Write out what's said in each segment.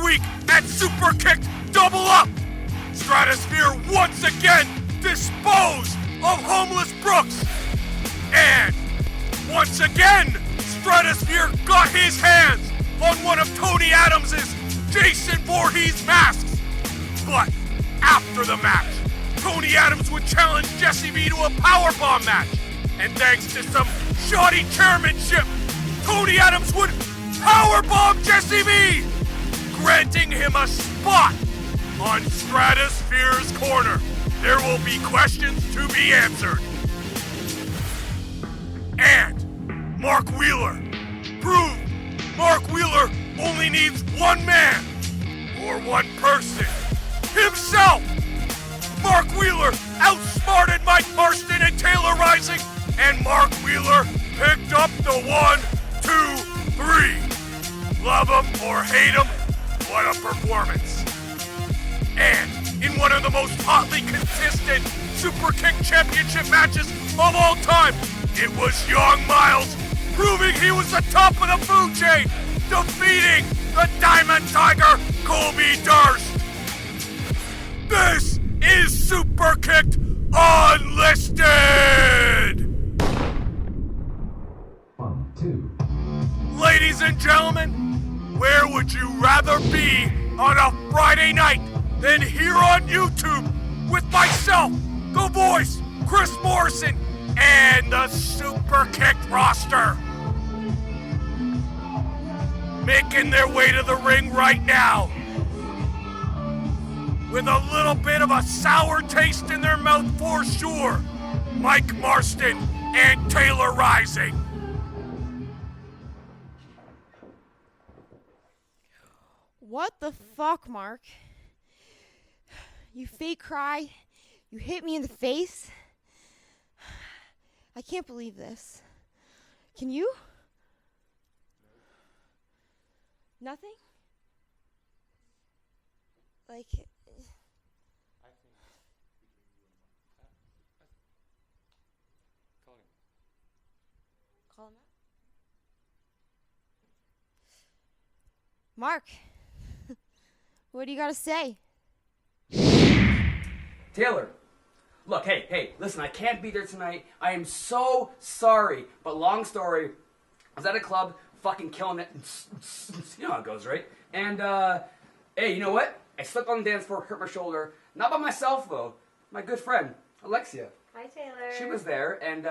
week at Superkick'd Double Up, Stratosphere once again disposed of Homeless Brooks. And once again, Stratosphere got his hands on one of Tony Adams's Jason Voorhees masks. But after the match, Tony Adams would challenge Jesse V to a powerbomb match. And thanks to some shoddy chairmanship, Tony Adams would powerbomb Jesse V, granting him a spot on Stratosphere's corner. There will be questions to be answered. And Mark Wheeler proved Mark Wheeler only needs one man, or one person, himself. Mark Wheeler outsmarted Mike Marston and Taylor Rising, and Mark Wheeler picked up the 1, 2, 3. Love him or hate him, what a performance. And in one of the most hotly contested Superkick Championship matches of all time, it was Young Myles proving he was the top of the food chain, defeating the Diamond Tiger, Colby Durst. This is Superkick'd Unlisted! 1, 2. Ladies and gentlemen, where would you rather be on a Friday night than here on YouTube with myself, the voice, Kris Morrison, and the Superkick'd roster? Making their way to the ring right now, with a little bit of a sour taste in their mouth for sure, Mike Marston and Taylor Rising. What the fuck, Mark? You fake cry? You hit me in the face? I can't believe this. Can you? Nothing? Like... Call him out? Mark, what do you got to say? Taylor, look, hey, listen, I can't be there tonight. I am so sorry. But long story, I was at a club, fucking killing it. You know how it goes, right? And, hey, you know what? I slipped on the dance floor, hurt my shoulder. Not by myself, though. My good friend, Alexia. Hi, Taylor. She was there, and,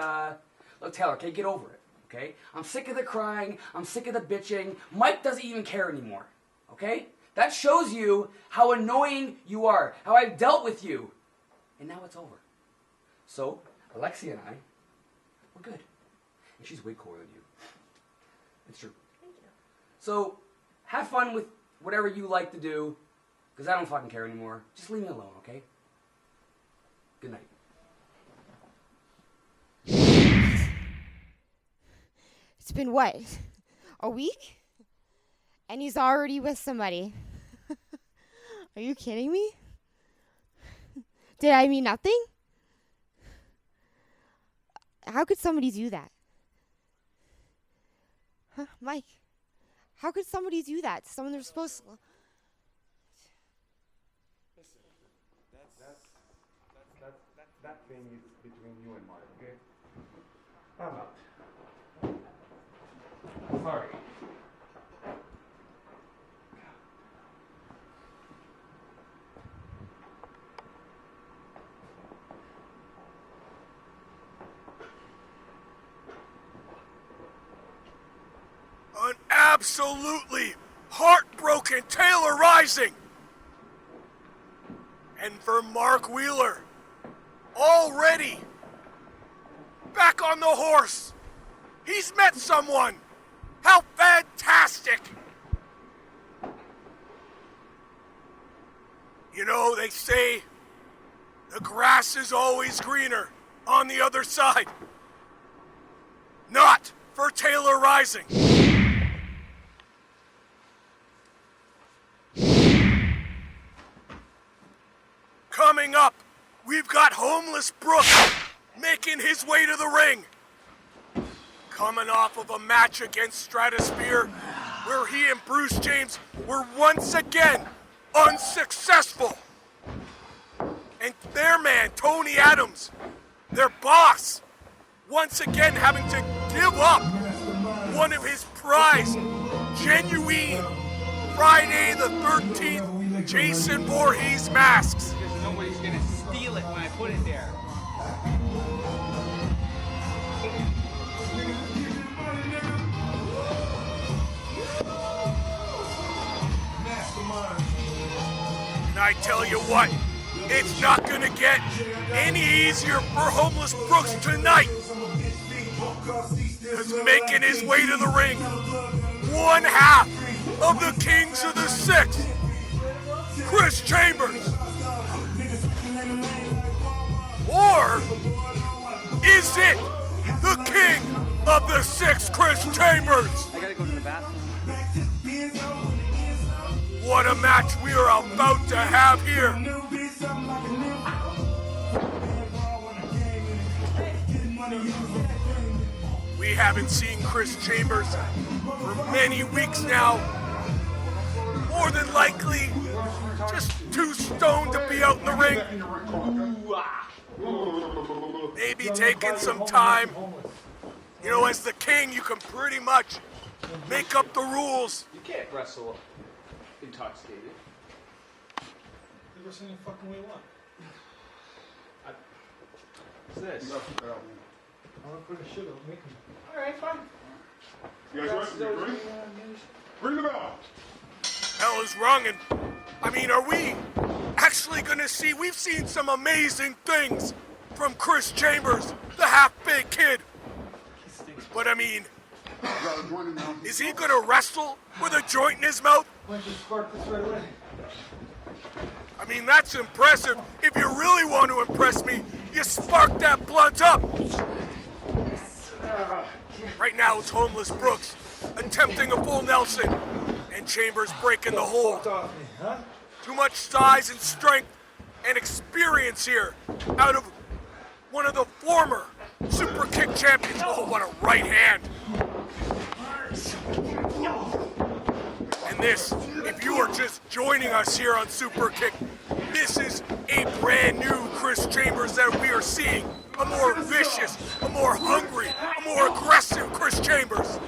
look, Taylor, okay, get over it, okay? I'm sick of the crying. I'm sick of the bitching. Mike doesn't even care anymore, okay? That shows you how annoying you are, how I've dealt with you. And now it's over. So, Alexia and I, we're good. And she's way cooler than you. It's true. Thank you. So, have fun with whatever you like to do, because I don't fucking care anymore. Just leave me alone, okay? Good night. It's been what? A week? And he's already with somebody. Are you kidding me? Did I mean nothing? How could somebody do that? Huh, Mike? How could somebody do that to someone they're supposed to? Listen, that thing is between you and Mark, okay? I'm out. Sorry. An absolutely heartbroken Taylor Rising. And for Mark Wheeler, already back on the horse. He's met someone. How fantastic. You know, they say the grass is always greener on the other side. Not for Taylor Rising. Coming up, we've got Homeless Brooks making his way to the ring. Coming off of a match against Stratosphere where he and Bruce James were once again unsuccessful. And their man, Tony Adams, their boss, once again having to give up one of his prized, genuine Friday the 13th Jason Voorhees masks. Because nobody's gonna steal it when I put it there. And I tell you what, it's not gonna get any easier for Homeless Brooks tonight. He's making his way to the ring, one half of the Kings of the Six, Kris Chambers. Or is it the King of the Six, Kris Chambers? I gotta go to the bathroom. What a match we are about to have here. We haven't seen Kris Chambers for many weeks now. More than likely, just too stoned to be out in the ring. Maybe taking some time. You know, as the king, you can pretty much make up the rules. You can't wrestle intoxicated. You wrestle any fucking way you want. What's this? I'm gonna put a shit on me. Alright, fine. You guys ready? Ready? Ring the bell. Hell is wrong, and I mean, are we actually gonna see? We've seen some amazing things from Kris Chambers, the half-baked kid. But I mean, is he gonna wrestle with a joint in his mouth? Why don't you spark this right away? I mean, that's impressive. If you really want to impress me, you spark that blunt up. Right now, it's Homeless Brooks attempting a full Nelson, and Chambers breaking the hold. Off me, huh? Too much size and strength and experience here out of one of the former Superkick champions. Oh, what a right hand. And this, if you are just joining us here on Superkick, this is a brand new Kris Chambers that we are seeing. A more vicious, a more hungry, a more aggressive Kris Chambers.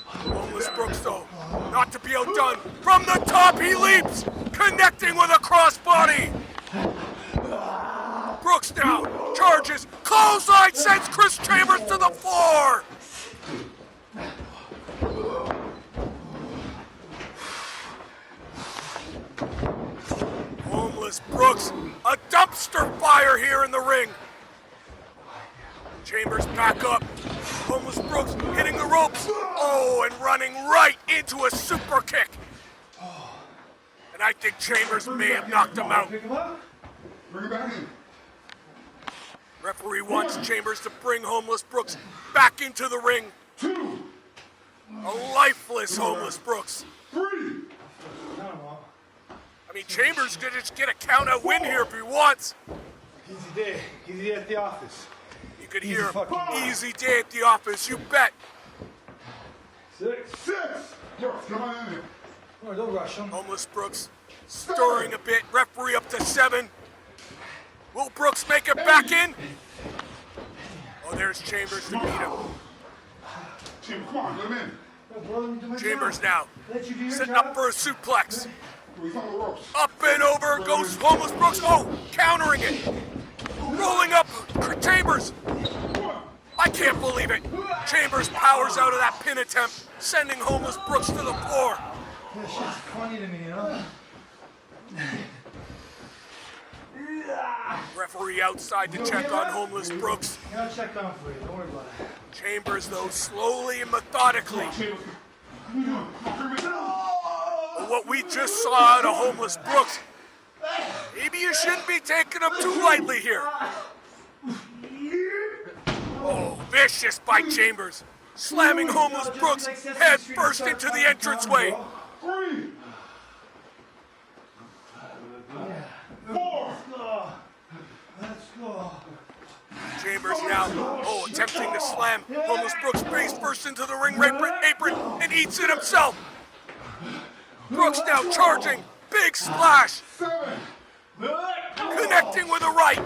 Homeless Brooks, though, not to be outdone. From the top, he leaps, connecting with a crossbody. Brooks now charges, clothesline sends Kris Chambers to the floor. Homeless Brooks, a dumpster fire here in the ring. Chambers back up. Homeless Brooks hitting the ropes. Oh, and running right into a super kick. And I think Chambers may have knocked him out. Pick him up. Bring it back in. Referee wants Chambers to bring Homeless Brooks back into the ring. 2, A lifeless Homeless Brooks. 3. I mean, Chambers could just get a count-out win here if he wants. Easy day at the office. You could Easy hear fucking day. easy day at the office, you bet. 6. 6. Brooks, come on in here. Oh, don't rush him. Homeless Brooks stirring a bit. Referee up to 7. Will Brooks make it back in? Oh, there's Chambers to beat him. Chambers, come on, let him in. Oh, brother, let me do my Chambers job. now Let you do your setting job. up for a suplex. He's on the ropes. Up and over goes Homeless Brooks. Oh, countering it. Rolling up Chambers. I can't believe it. Chambers powers out of that pin attempt, sending Homeless Brooks to the floor. This shit's funny to me, you know? Referee outside to check on Homeless Brooks. Yeah, I'll check on for you. Don't worry about it. Chambers, though, slowly and methodically. Chambers, what are you doing? Come on, What we just saw out of Homeless Brooks, maybe you shouldn't be taking him too lightly here. Oh, vicious by Chambers, slamming Homeless Brooks head first into the entranceway. 3. 4. Let's go. Chambers now, attempting to slam Homeless Brooks face first into the ring apron and eats it himself. Brooks now charging, big splash, connecting with a right.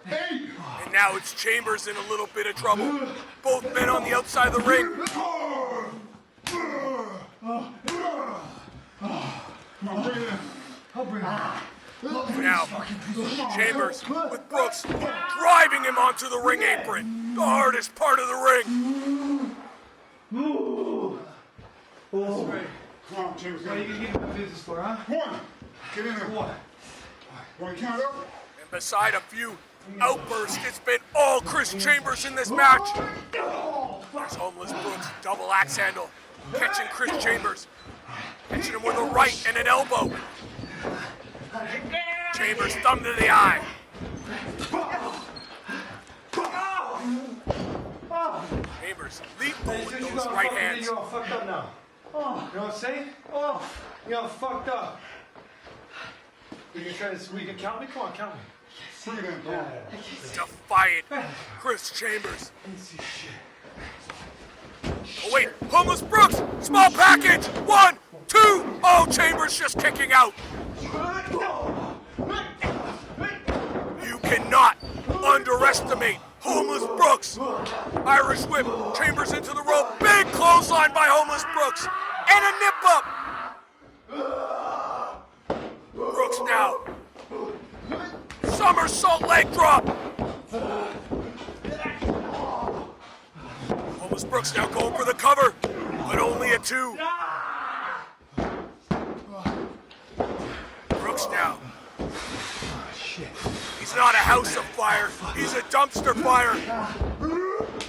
And now it's Chambers in a little bit of trouble. Both men on the outside of the ring. Now, Chambers with Brooks driving him onto the ring apron, the hardest part of the ring. That's right. Come on, Chambers. What are you gonna get in the business for, huh? One. Get in there. What? Want to count up? And beside a few outbursts, it's been all Kris Chambers in this match. There's Homeless Brooks, double axe handle, catching Kris Chambers, catching him with a right and an elbow. Chambers thumb to the eye. Chambers lethal with those right hands. You're all fucked up now. You know what I'm saying? You're all fucked up. You gonna try this? We can count me? Come on, count me. Bring it in, come on. Defiant Kris Chambers. Oh wait, Homeless Brooks, small package, 1, 2, oh, Chambers just kicking out. You cannot underestimate Homeless Brooks. Irish whip, Chambers into the rope, big clothesline by Homeless Brooks, and a nip up. Brooks now. Somersault leg drop. Homeless Brooks now going for the cover, but only a 2. Brooks now. He's not a house of fire, he's a dumpster fire.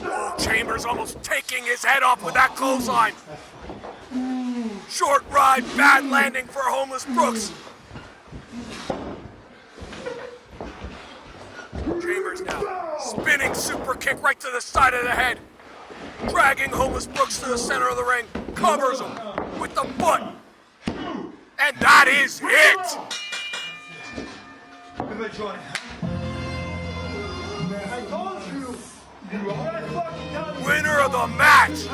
Oh, Chambers almost taking his head off with that clothesline. Short ride, bad landing for Homeless Brooks. Chambers now spinning super kick right to the side of the head. Dragging Homeless Brooks to the center of the ring. Covers him with the foot. And that is it! Good joint. I told you. You are Winner of the match,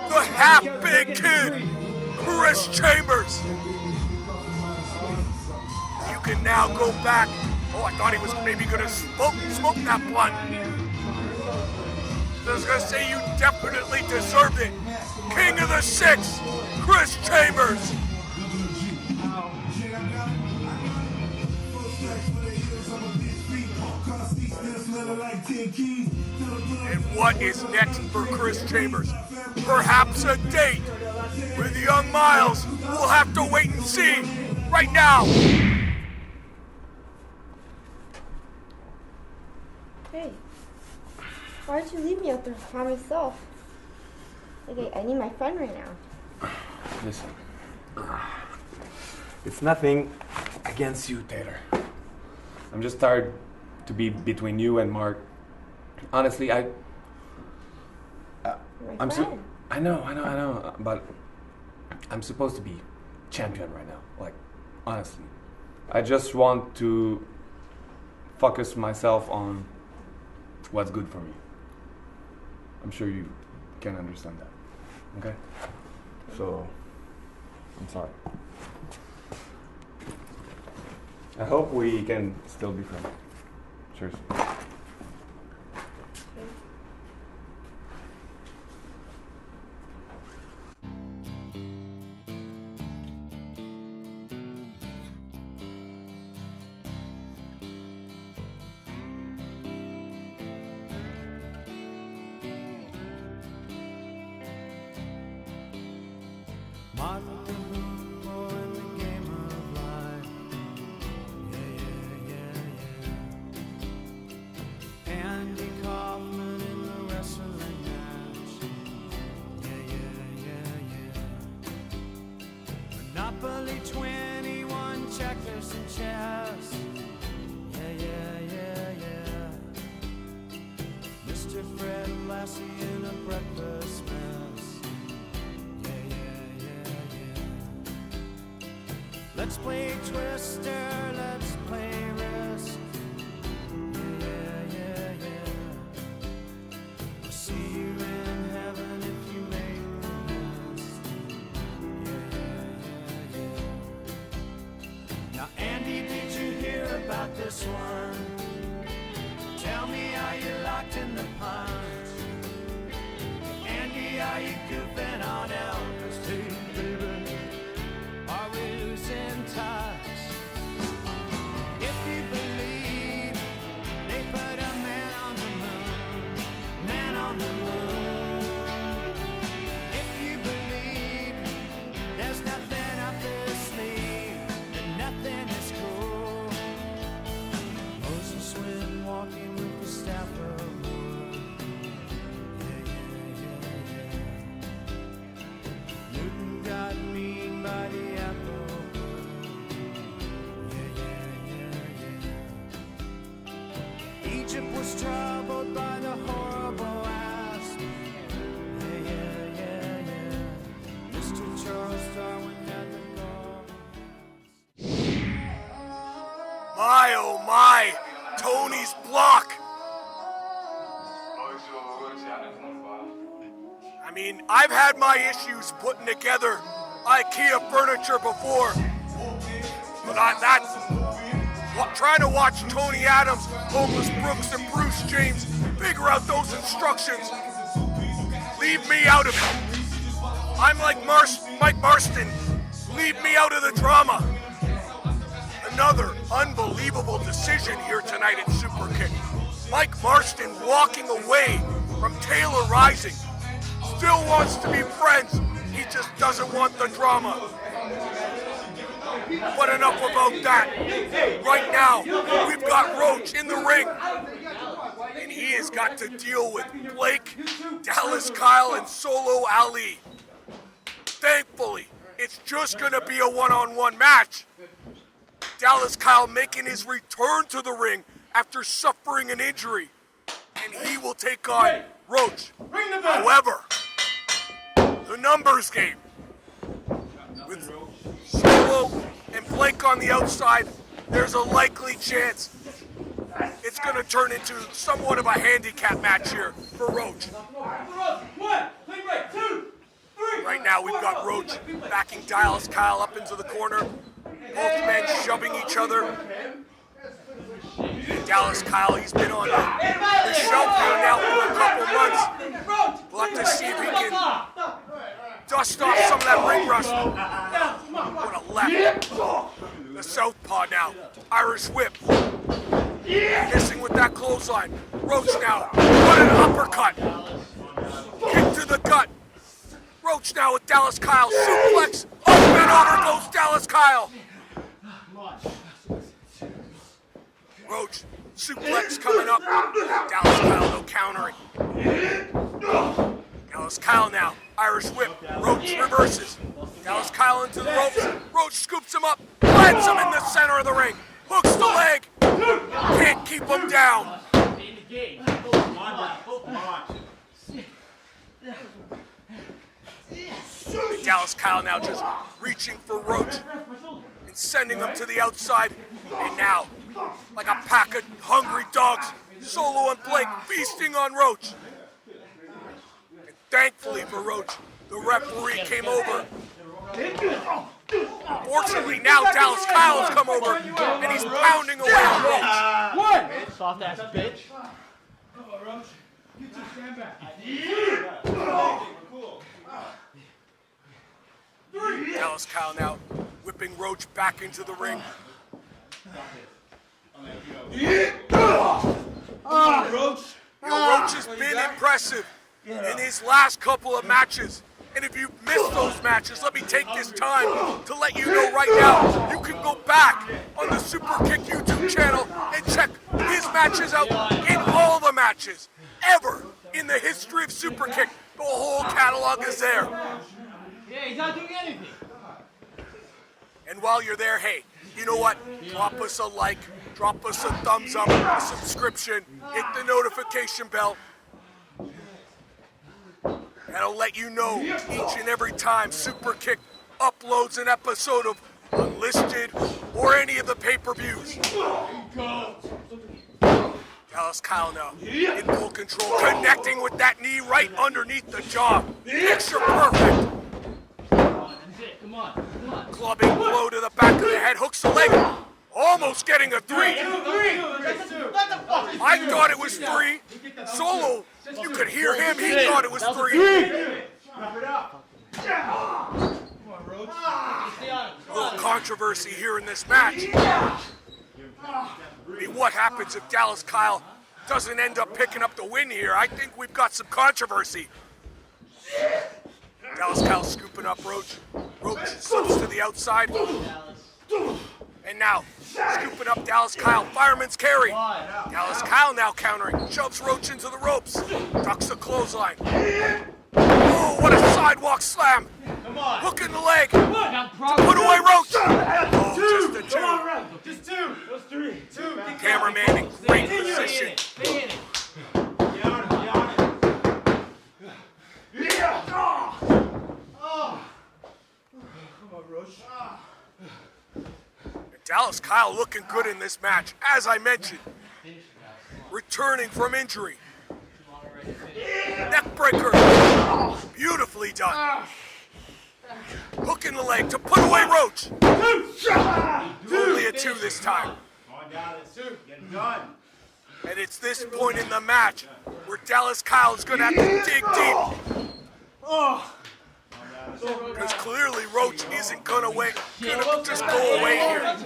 the half-big kid, Kris Chambers. You can now go back. Oh, I thought he was maybe gonna smoke that blunt. I was gonna say you definitely deserved it. King of the 6, Kris Chambers. And what is next for Kris Chambers? Perhaps a date with Young Myles. We'll have to wait and see. Right now. Hey, why'd you leave me out there by myself? Like, I need my friend right now. Listen, it's nothing against you, Taylor. I'm just tired to be between you and Mark. Honestly, My I'm friend. I know, but I'm supposed to be champion right now. Like, honestly, I just want to focus myself on what's good for me. I'm sure you can understand that. Okay? So, I'm sorry. I hope we can still be friends. Cheers. Monopoly 21 checkers and chess. Yeah. Mr. Fred Lassie in a breakfast mess. Yeah. Let's play Twister. about this one. Tell me, are you locked in the pond? Andy, are you goofing on Elvis too, baby? Are we losing touch? If you believe they put a man on the moon, man on the moon. If you believe there's nothing up their sleeve, and nothing is cool. Moses went walking with the staff of wood. Newton got mean by the apple. Egypt was troubled by the horrible asp. Mr. Charles Darwin had the law. My oh my, Tony's block. I mean, I've had my issues putting together IKEA furniture before, but that's trying to watch Tony Adams, Homeless Brooks, and Bruce James figure out those instructions. Leave me out of it. I'm like Mike Marston. Leave me out of the drama. Another unbelievable decision here tonight at Superkick. Mike Marston walking away from Taylor Rising. Still wants to be friends. He just doesn't want the drama. But enough about that. Right now, we've got Roach in the ring. And he has got to deal with Blake, Dallas Kyle, and Solo Ali. Thankfully, it's just going to be a one-on-one match. Dallas Kyle making his return to the ring after suffering an injury. And he will take on Roach. However, the numbers game. With Solo and Blake on the outside, there's a likely chance it's going to turn into somewhat of a handicap match here for Roach. Right now we've got Roach backing Dallas Kyle up into the corner. Both men shoving each other. And Dallas Kyle, he's been on the shelf here now for a couple months. We'll have to see if he can dust off some of that ring rust. What a left. The southpaw now. Irish whip. Missing with that clothesline. Roach now. What an uppercut. Kick to the gut. Roach now with Dallas Kyle. Suplex. Up and over goes Dallas Kyle. Roach. Suplex coming up. Dallas Kyle no countering. Dallas Kyle now. Irish whip. Roach reverses. Dallas Kyle into the ropes. Roach scoops him up. Plants him in the center of the ring. Hooks the leg. Can't keep him down. Dallas Kyle now just reaching for Roach and sending him to the outside. And now, like a pack of hungry dogs, Solo and Blake feasting on Roach. And thankfully for Roach, the referee came over. Fortunately, now Dallas Kyle has come over and he's pounding away on Roach. One! Soft ass bitch. Roach. You two stand back. Dallas Kyle now whipping Roach back into the ring. Roach. Roach has been impressive in his last couple of matches. And if you've missed those matches, let me take this time to let you know right now, you can go back on the Superkick YouTube channel and check his matches out in all the matches ever in the history of Superkick. The whole catalog is there. Yeah, he's not doing anything. And while you're there, hey, you know what? Drop us a like, drop us a thumbs up, a subscription, hit the notification bell. That'll let you know each and every time Superkick uploads an episode of Unlisted or any of the pay-per-views. Dallas Kyle now in full control, connecting with that knee right underneath the jaw. Picture perfect. Come on. Clubbing blow to the back of the head, hooks the leg. Almost getting a 3. Let the fuck. I thought it was 3. Solo, you could hear him. He thought it was 3. Wrap it up. Come on, Roach. Stay on him. A little controversy here in this match. I mean, what happens if Dallas Kyle doesn't end up picking up the win here? I think we've got some controversy. Dallas Kyle scooping up Roach. Roach slips to the outside. And now, scooping up Dallas Kyle. Fireman's carry. Dallas Kyle now countering. Shoves Roach into the ropes. Ducks a clothesline. Oh, what a sidewalk slam. Come on. Hook in the leg. Now, Put away Roach. Oh, just a 2. Come on, just 2. Those 3. 2. Cameraman in great position. Stay in it. Get on it. Yeah. Come on, Roach. Dallas Kyle looking good in this match, as I mentioned. Returning from injury. Neck breaker. Beautifully done. Hook in the leg to put away Roach. Only a 2 this time. Come on, Dallas. 2. Get it done. And it's this point in the match where Dallas Kyle is going to have to dig deep. Because clearly Roach isn't going to just go away here.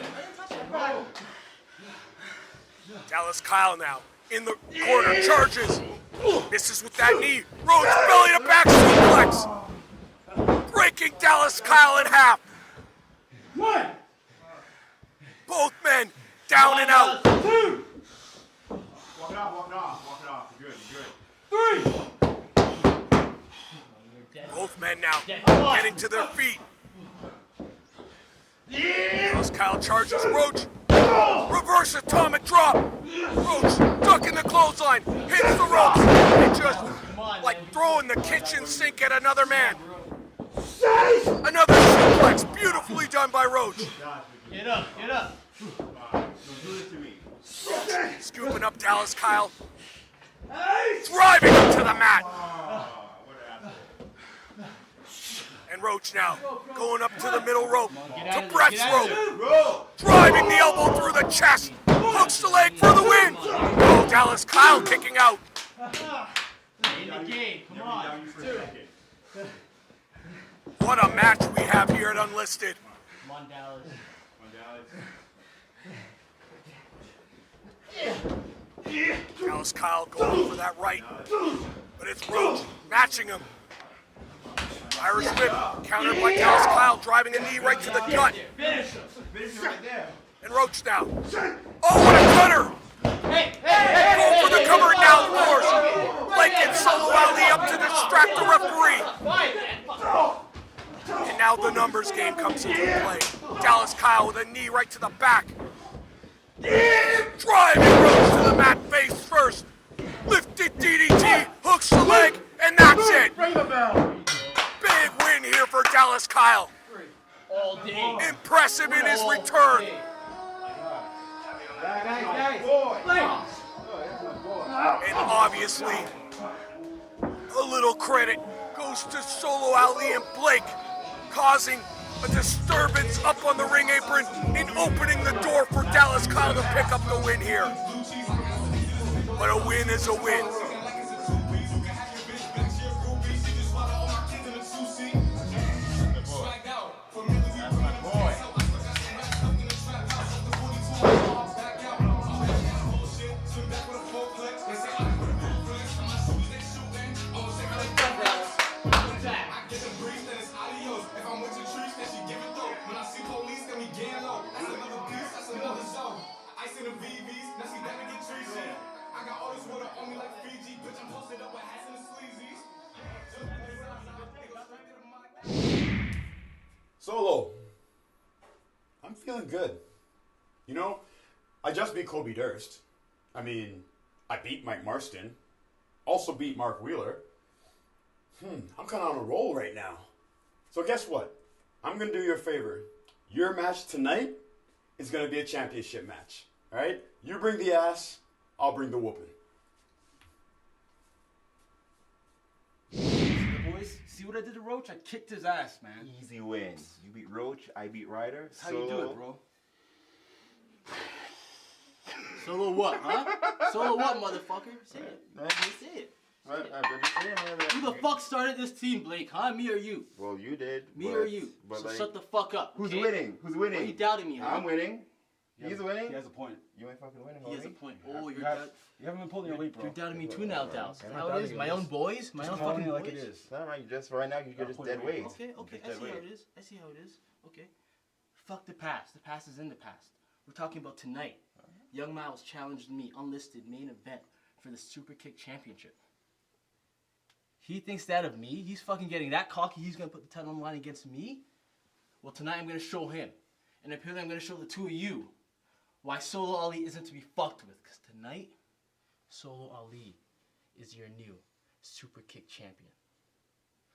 Dallas Kyle now in the corner, charges. Misses with that knee. Roach belly to back suplex. Breaking Dallas Kyle in half. Both men down and out. 2. Walk it off. You're good. Both men now getting to their feet. Dallas Kyle charges Roach. Reverse atomic drop. Roach ducking the clothesline. Hits the ropes. And just like throwing the kitchen sink at another man. Another suplex. Beautifully done by Roach. Get up. Scooping up Dallas Kyle. Driving him to the mat. And Roach now going up to the middle rope to Brett's rope. Driving the elbow through the chest. Hooks the leg for the win. Oh, Dallas Kyle kicking out. In the game. Come on. 2. What a match we have here at Unlisted. Come on, Dallas. Dallas Kyle going for that right. But it's Roach matching him. Irish whip countered by Dallas Kyle, driving a knee right to the gut. Finish him. right there. And Roach now. Oh, what a cutter! Going for the cover now, of course. Blanket solo alley up to distract the referee. And now the numbers game comes into play. Dallas Kyle with a knee right to the back. Driving Roach to the mat face first. Lifted DDT, hooks the leg, and that's it. Ring the bell. Big win here for Dallas Kyle. All day. Impressive in his return. And obviously, a little credit goes to Solo Ali and Blake, causing a disturbance up on the ring apron and opening the door for Dallas Kyle to pick up the win here. But a win is a win. Solo, I'm feeling good. You know, I just beat Kobe Durst. I mean, I beat Mike Marston. Also beat Mark Wheeler. I'm kind of on a roll right now. So guess what? I'm going to do you a favor. Your match tonight is going to be a championship match. All right? You bring the ass, I'll bring the whooping. Boys, see what I did to Roach? I kicked his ass, man. Easy win. You beat Roach, I beat Ryder. That's how you do it, bro. Solo what, huh? Solo what, motherfucker? Say it. Say it. Who the fuck started this team, Blake, huh? Me or you? Well, you did. Me or you? So like, shut the fuck up. Who's okay? winning? Who's winning? Why are you doubting me, huh? I'm winning. He's winning. He has a point. You ain't fucking winning. He has a point. Oh, You haven't been pulling your weight, bro. You're doubting me too now, Dallas. Is that how it is? My own boys? My own fucking boys? like it is. It's not right. You just right now you're just dead weight. Okay. I see how it is. I see how it is. Okay. Fuck the past. The past is in the past. We're talking about tonight. Young Myles challenged me, unlisted, main event for the Superkick'd Championship. He thinks that of me? He's fucking getting that cocky. He's gonna put the title on the line against me? Well, tonight I'm gonna show him. And apparently I'm gonna show the two of you why Solo Ali isn't to be fucked with. Because tonight, Solo Ali is your new Superkick'd champion.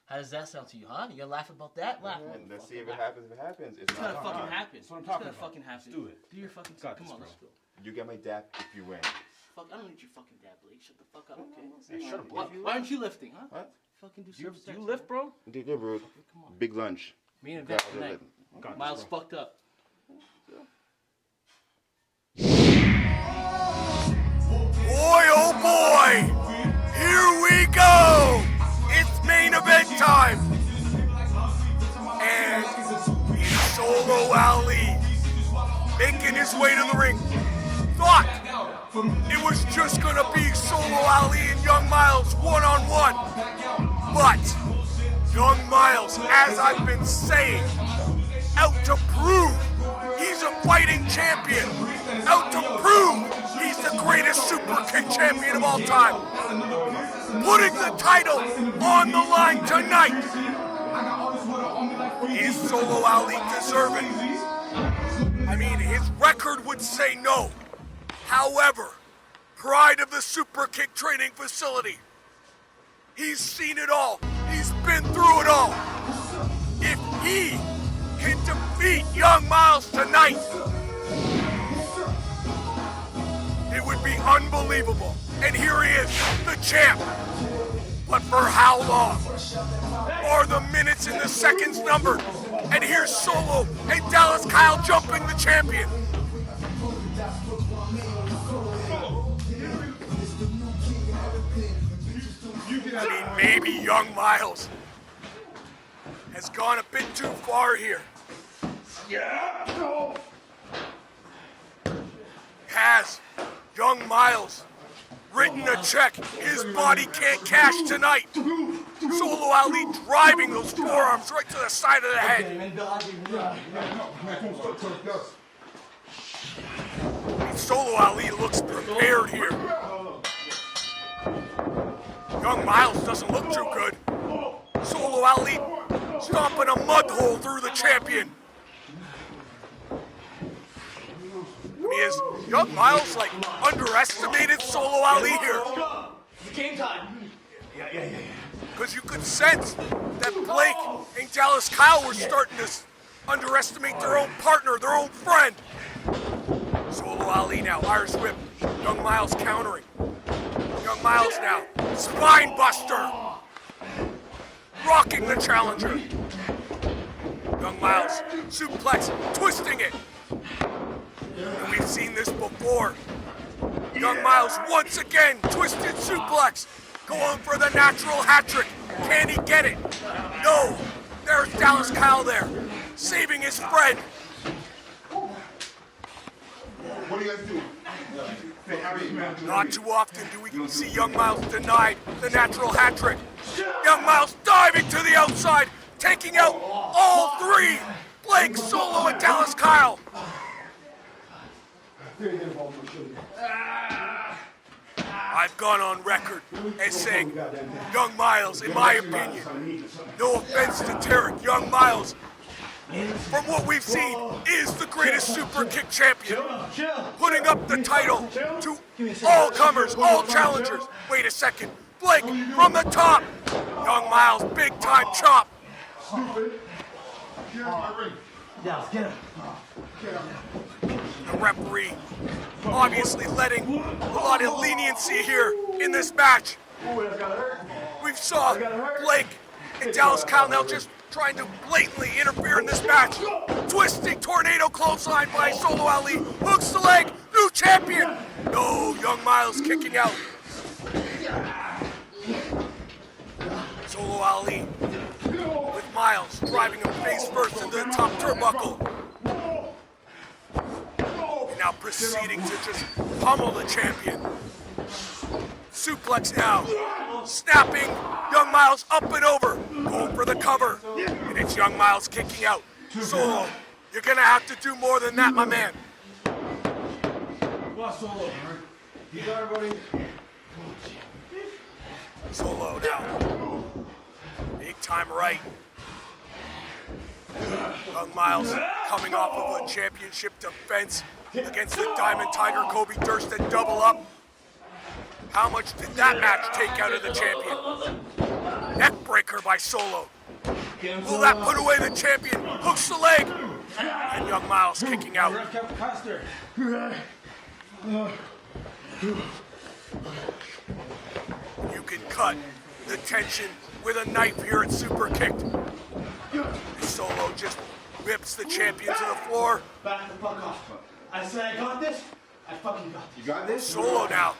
How does that sound to you, huh? You gonna laugh about that? Laugh. Let's see if it happens. If it happens, It's gonna fucking happen. That's what I'm talking about. Fucking happen. Let's do it. Do your fucking Got come this, on, bro. let's go. You get my dap if you win. Fuck, I don't need your fucking dad, Blake. Shut the fuck up, okay? Hey, shut up, Why, Blake. why aren't you lifting, huh? What? Fucking do Do you some lift, bro? Dude, yeah, bro. Come on. Big lunch. Main event Yeah, tonight. Got this, Myles bro. fucked up. Boy, oh boy! Here we go! It's main event time! And it's Solo Ali making his way to the ring. Thought it was just gonna be Solo Ali and Young Myles one-on-one. But Young Myles, as I've been saying, out to prove he's a fighting champion. Out to prove he's the greatest Superkick'd champion of all time. Putting the title on the line tonight. Is Solo Ali deserving? I mean, his record would say no. However, pride of the Superkick'd training facility. He's seen it all. He's been through it all. If he can defeat Young Myles tonight, it would be unbelievable. And here he is, the champ. But for how long? Are the minutes and the seconds numbered? And here's Solo and Dallas Kyle jumping the champion. I mean, maybe Young Myles has gone a bit too far here. Has Young Myles written a check his body can't cash tonight? Solo Ali driving those forearms right to the side of the head. Solo Ali looks prepared here. Young Myles doesn't look too good. Solo Ali stomping a mud hole through the champion. Is Young Myles like underestimated Solo Ali here? It's game time. Yeah. Because you could sense that Blake and Dallas Kyle were starting to underestimate their own partner, their own friend. Solo Ali now, Irish whip. Young Myles countering. Young Myles now, spine buster. Rocking the challenger. Young Myles, suplex, twisting it. And we've seen this before. Young Myles once again, twisted suplex. Going for the natural hat trick. Can he get it? No. There's Dallas Kyle there, saving his friend. What do you guys do? Not too often do we see Young Myles denied the natural hat trick. Young Myles diving to the outside, taking out all three. Blake, Solo, and Dallas Kyle. I've gone on record as saying Young Myles, in my opinion, no offense to Tarek, Young Myles, from what we've seen, is the greatest Superkick'd champion. Putting up the title to all comers, all challengers. Wait a second. Blake from the top. Young Myles, big time chop. The referee obviously letting a lot of leniency here in this match. We saw Blake and Dallas Kyle now just trying to blatantly interfere in this match. Twisting tornado clothesline by Solo Ali. Hooks the leg. New champion. No, Young Myles kicking out. Solo Ali with Myles driving him face first into the top turnbuckle. And now proceeding to just pummel the champion. Suplex now. Snapping Young Myles up and over. Going for the cover. And it's Young Myles kicking out. Solo, you're gonna have to do more than that, my man. Solo. You got everybody. Solo now. Big time right. Young Myles coming off of a championship defense against the Diamond Tiger Kobe Durst and double up. How much did that match take out of the champion? Neckbreaker by Solo. Will that put away the champion? Hooks the leg. And Young Myles kicking out. You can cut the tension with a knife here at Superkick'd. Solo just whips the champion to the floor. Back the fuck off. I said I got this. I fucking got this. You got this? Solo now.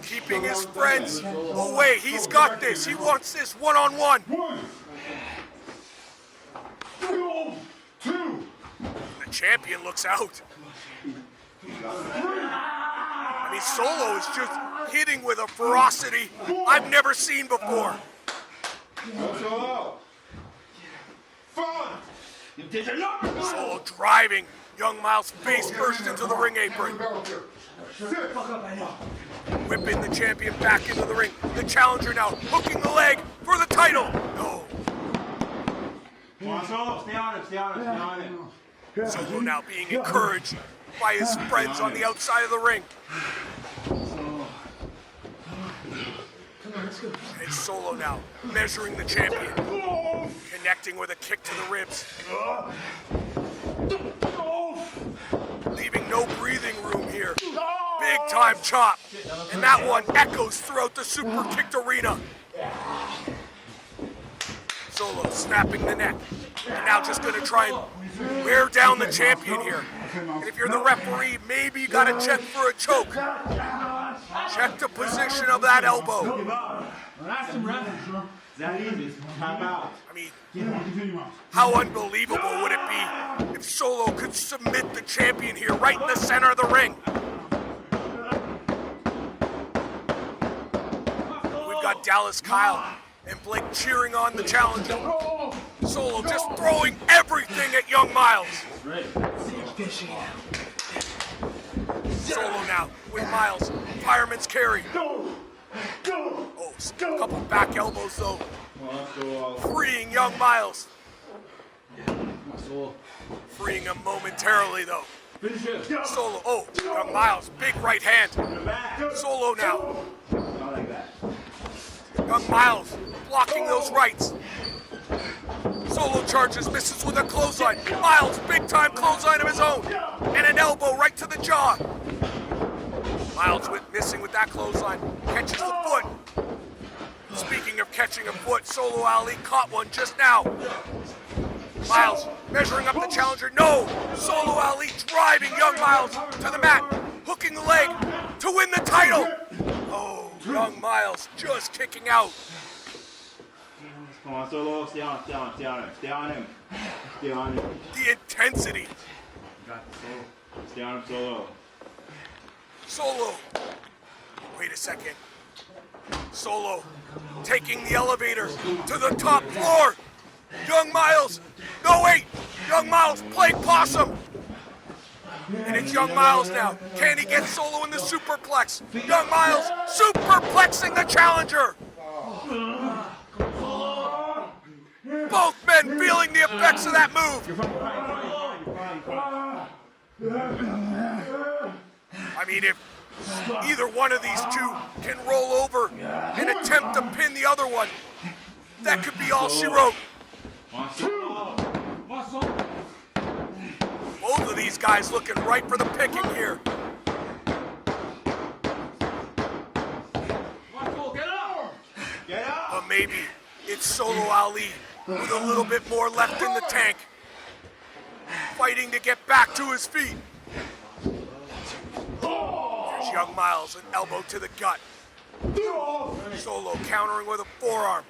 Keeping his friends away. He's got this. He wants this one-on-one. 1, 2. The champion looks out. I mean, Solo is just hitting with a ferocity I've never seen before. Solo driving Young Myles face first into the ring apron. Whipping the champion back into the ring. The challenger now hooking the leg for the title. No. Come on, Solo. Stay on him. Stay on him. Stay on him. Solo now being encouraged by his friends on the outside of the ring. And Solo now measuring the champion. Connecting with a kick to the ribs. Leaving no breathing room here. Big time chop. And that one echoes throughout the Superkick'd arena. Solo snapping the neck. And now just gonna try and wear down the champion here. And if you're the referee, maybe you gotta check for a choke. Check the position of that elbow. I mean, how unbelievable would it be if Solo could submit the champion here right in the center of the ring? We've got Dallas Kyle and Blake cheering on the challenger. Solo just throwing everything at Young Myles. Solo now with Myles. Fireman's carry. Oh, a couple back elbows though. Freeing Young Myles. Freeing him momentarily though. Solo, oh, Young Myles, big right hand. Solo now. Young Myles blocking those rights. Solo charges, misses with a clothesline. Myles, big time clothesline of his own. And an elbow right to the jaw. Myles missing with that clothesline. Catches the foot. Speaking of catching a foot, Solo Ali caught one just now. Myles measuring up the challenger. No! Solo Ali driving Young Myles to the mat. Hooking the leg to win the title. Oh, Young Myles just kicking out. Come on, Solo. Stay on him. Stay on him. Stay on him. Stay on him. The intensity. You got this, Solo. Stay on him, Solo. Solo. Wait a second. Solo taking the elevator to the top floor. Young Myles. No, wait. Young Myles playing possum. And it's Young Myles now. Can he get Solo in the superplex? Young Myles superplexing the challenger. Both men feeling the effects of that move. I mean, if either one of these two can roll over and attempt to pin the other one, that could be all she wrote. Both of these guys looking right for the picking here. But maybe it's Solo Ali with a little bit more left in the tank, fighting to get back to his feet. Young Myles an elbow to the gut. Solo countering with a forearm.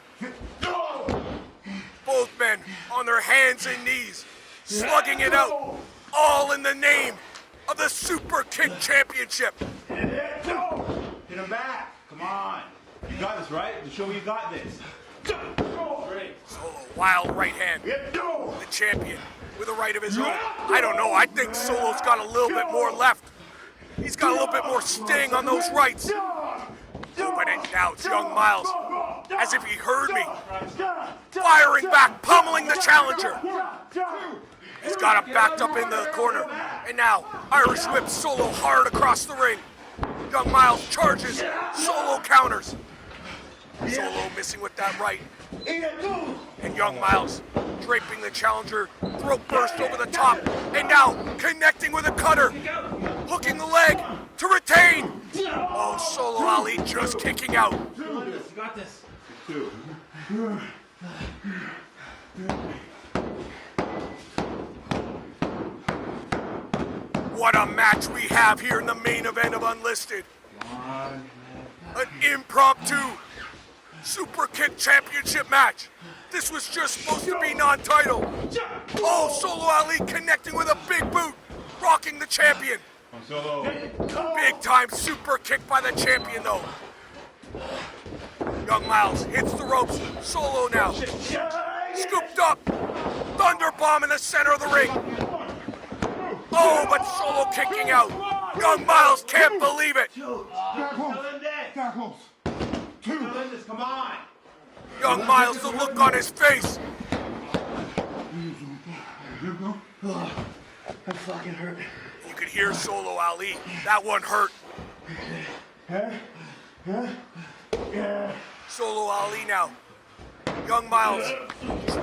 Both men on their hands and knees, slugging it out, all in the name of the Superkick'd Championship. Hit him back. Come on. You got this, right? Just show me you got this. Solo, wild right hand. The champion with a right of his own. I don't know, I think Solo's got a little bit more left. He's got a little bit more sting on those rights. But now it's Young Myles, as if he heard me. Firing back, pummeling the challenger. He's got him backed up in the corner. And now, Irish whips Solo hard across the ring. Young Myles charges, Solo counters. Solo missing with that right. And Young Myles draping the challenger, throat burst over the top. And now, connecting with a cutter. Hooking the leg to retain. Oh, Solo Ali just kicking out. You got this. What a match we have here in the main event of Unlisted. An impromptu Superkick'd Championship match. This was just supposed to be non-title. Oh, Solo Ali connecting with a big boot, rocking the champion. Big time super kick by the champion though. Young Myles hits the ropes. Solo now. Scooped up. Thunder bomb in the center of the ring. Oh, but Solo kicking out. Young Myles can't believe it. Come on. Young Myles, the look on his face. I'm fucking hurt. You could hear Solo Ali. That one hurt. Solo Ali now. Young Myles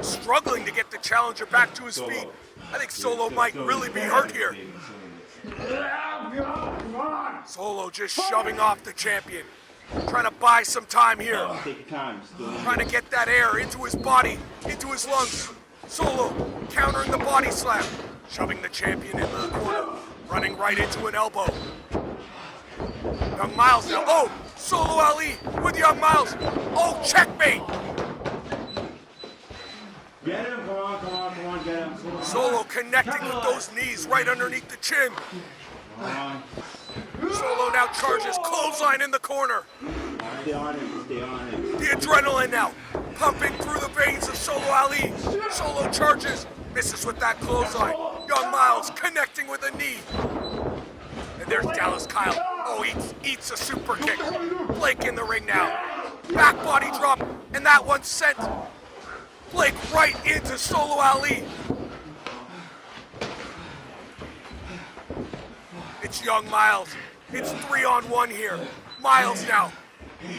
struggling to get the challenger back to his feet. I think Solo might really be hurt here. Solo just shoving off the champion. Trying to buy some time here. Trying to get that air into his body, into his lungs. Solo countering the body slam. Shoving the champion into the corner. Running right into an elbow. Young Myles now. Oh, Solo Ali with Young Myles. Oh, checkmate. Get him, come on, get him. Solo connecting with those knees right underneath the chin. Solo now charges, clothesline in the corner. Stay on it. The adrenaline now pumping through the veins of Solo Ali. Solo charges, misses with that clothesline. Young Myles connecting with a knee. And there's Dallas Kyle. Oh, eats a super kick. Blake in the ring now. Back body drop, and that one sent Blake right into Solo Ali. It's Young Myles. It's 3-on-1 here. Myles now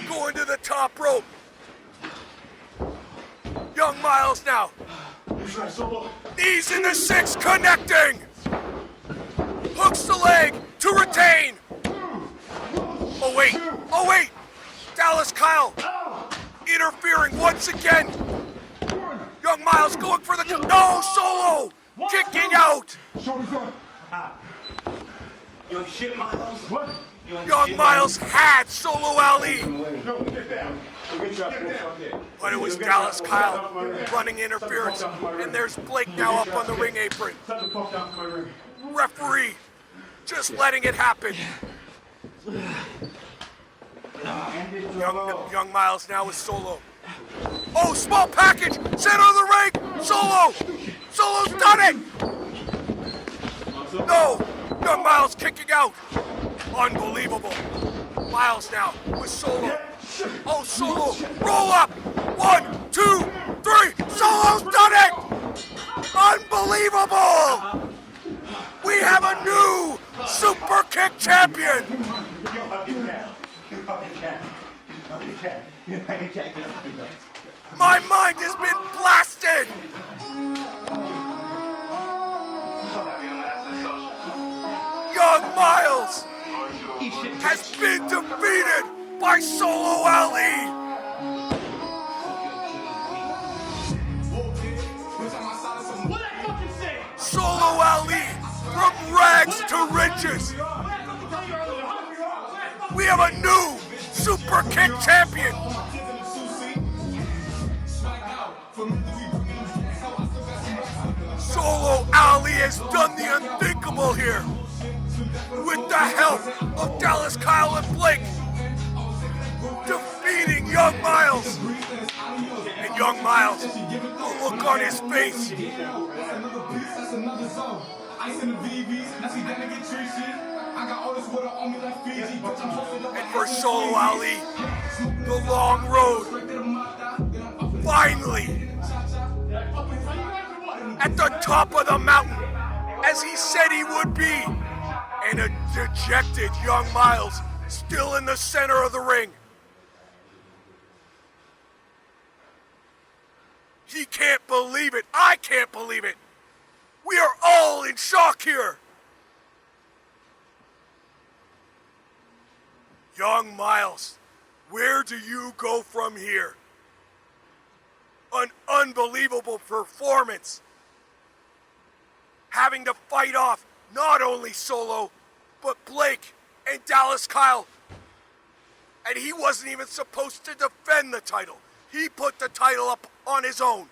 going to the top rope. Young Myles now. Knees in the 6, connecting. Hooks the leg to retain. Oh wait. Dallas Kyle interfering once again. Young Myles going for the... No, Solo kicking out. You ain't shit, Myles. What? Young Myles had Solo Ali. But it was Dallas Kyle running interference. And there's Blake now up on the ring apron. Referee just letting it happen. Young Myles now with Solo. Oh, small package! Center of the ring! Solo! Solo's done it! No! Young Myles kicking out. Unbelievable. Myles now with Solo. Oh, Solo. Roll up. 1, 2, 3. Solo's done it! Unbelievable! We have a new Superkick'd champion! My mind has been blasted! Young Myles has been defeated by Solo Ali! Solo Ali from rags to riches! we have a new Super Kick champion. Solo Ali has done the unthinkable here. With the help of Dallas, Kyle, and Blake, defeating Young Myles. And Young Myles, the look on his face. And for Solo Ali, the long road, finally, at the top of the mountain, as he said he would be. And a dejected Young Myles still in the center of the ring. He can't believe it. I can't believe it. We are all in shock here. Young Myles, where do you go from here? An unbelievable performance. Having to fight off not only Solo, but Blake and Dallas Kyle. And he wasn't even supposed to defend the title. He put the title up on his own.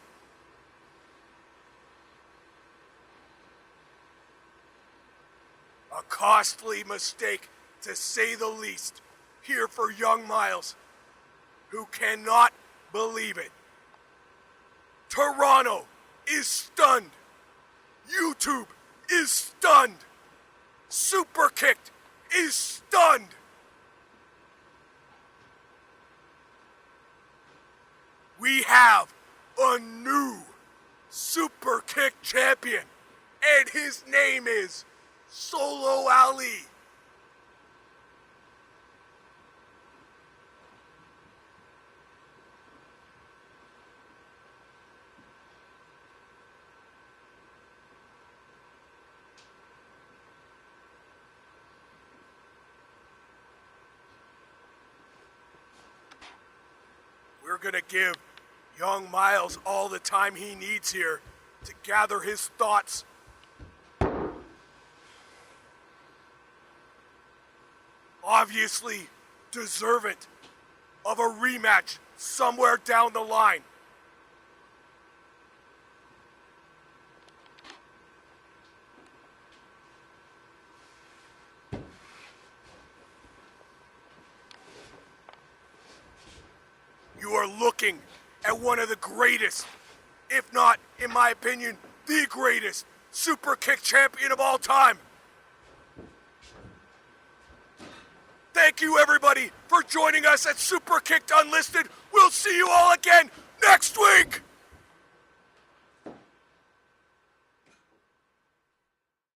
A costly mistake, to say the least, here for Young Myles, who cannot believe it. Toronto is stunned. YouTube is stunned. Superkick'd is stunned. We have a new Superkick champion, and his name is Solo Ali. We're gonna give Young Myles all the time he needs here to gather his thoughts. Obviously deserving of a rematch somewhere down the line. You are looking at one of the greatest, if not, in my opinion, the greatest Superkick champion of all time. Thank you, everybody, for joining us at Superkick'd Unlisted. We'll see you all again next week!